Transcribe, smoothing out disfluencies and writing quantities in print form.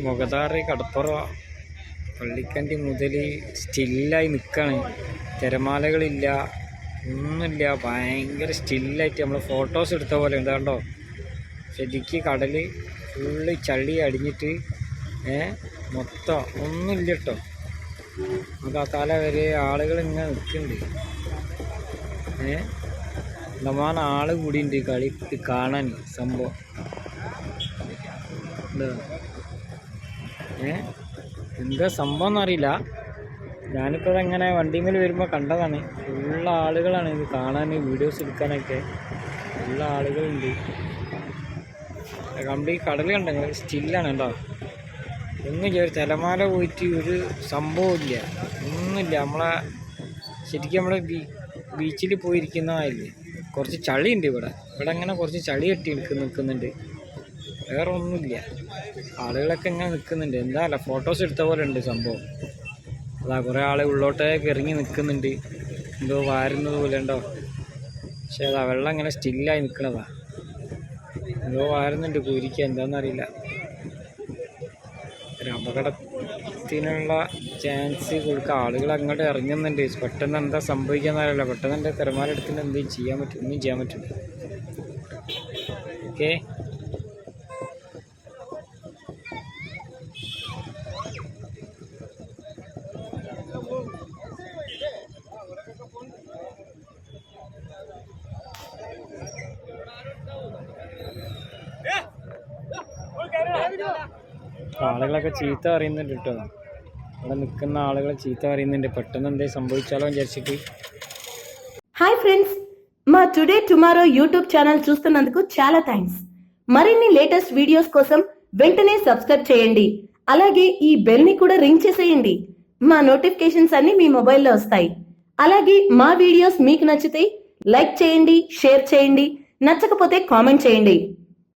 മുഖതാറ് കടപ്പുറ പള്ളിക്കണ്ടി മുതൽ സ്റ്റില്ലായി നിൽക്കുകയാണ്. തിരമാലകളില്ല, ഒന്നുമില്ല, ഭയങ്കര സ്റ്റില്ലായിട്ട് നമ്മൾ ഫോട്ടോസ് എടുത്ത പോലെ ഉണ്ട്. കണ്ടോ, ശരിക്ക് കടൽ ഫുള്ള് ചളി അടിഞ്ഞിട്ട് മൊത്തം ഒന്നുമില്ല കേട്ടോ. നമുക്ക് തല വരെ ആളുകൾ ഇങ്ങനെ നിൽക്കുന്നുണ്ട്. നമാന ആള് കൂടിയുണ്ട് കളി കാണാൻ. സംഭവം എന്താ സംഭവം എന്നറിയില്ല. ഞാനിപ്പോൾ ഇങ്ങനെ വണ്ടിമേൽ വരുമ്പോൾ കണ്ടതാണ്. ഫുള്ള ആളുകളാണ് ഇത് കാണാൻ, വീഡിയോസ് എടുക്കാനൊക്കെ ഉള്ള ആളുകളുണ്ട്. കംപ്ലീറ്റ് കടൽ കണ്ടെങ്കിൽ സ്റ്റില്ലാണ് കേട്ടോ. ഒന്നും തിരമാല പോയിട്ട് ഒരു സംഭവമില്ല, ഒന്നുമില്ല. ശരിക്കും നമ്മളെ ബീച്ചിൽ പോയിരിക്കുന്നതായില്ലേ. കുറച്ച് ചളിയുണ്ട് ഇവിടെ അങ്ങനെ കുറച്ച് ചളി കെട്ടി നിൽക്കുന്നുണ്ട്. വേറെ ഒന്നുമില്ല. ആളുകളൊക്കെ ഇങ്ങനെ നിൽക്കുന്നുണ്ട്. എന്താ ഫോട്ടോസ് എടുത്ത പോലെ ഉണ്ട് സംഭവം. അതാ കുറേ ആൾ ഉള്ളോട്ടേക്ക് ഇറങ്ങി നിൽക്കുന്നുണ്ട്, എന്തോ വാരുന്നത് പോലെ ഉണ്ടോ. പക്ഷേ അതാ വെള്ളം ഇങ്ങനെ സ്റ്റില്ലായി നിൽക്കണതാ. എന്തോ വാരുന്നുണ്ട്, കുരിക്കുക എന്താണെന്നറിയില്ല. ഒരു അപകടത്തിനുള്ള ചാൻസ് കൊടുക്കുക. ആളുകൾ അങ്ങോട്ട് ഇറങ്ങുന്നുണ്ട്. പെട്ടെന്ന് എന്താ സംഭവിക്കാന്നറിയില്ല. പെട്ടെന്ന് എൻ്റെ തിരമാലെടുത്തിട്ട് എന്തെങ്കിലും ചെയ്യാൻ പറ്റും, ഒന്നും ചെയ്യാൻ പറ്റില്ല. ഓക്കെ, ആളുകളൊക്കെ ചീത്ത പറയുന്നുണ്ട് കേട്ടോ. അവിടെ నిల్కున్న ఆളുകൾ చీత പറയുന്നുണ്ട്. పెట్ടെന്ന് എന്దే సంభవించాలో విചാരിച്ചിട്ട്. హాయ్ ఫ్రెండ్స్, మా టుడే టుమారో యూట్యూబ్ ఛానల్ చూస్తున్నందుకు చాలా థ్యాంక్స్. మరిన్ని లేటెస్ట్ వీడియోస్ కోసం వెంటనే సబ్స్క్రైబ్ చేయండి. అలాగే ఈ బెల్ ని కూడా రింగ్ చేసేయండి. మా నోటిఫికేషన్స్ అన్ని మీ మొబైల్లో వస్తాయి. అలాగే మా వీడియోస్ మీకు నచ్చితే లైక్ చేయండి, షేర్ చేయండి, నచ్చకపోతే కామెంట్ చేయండి.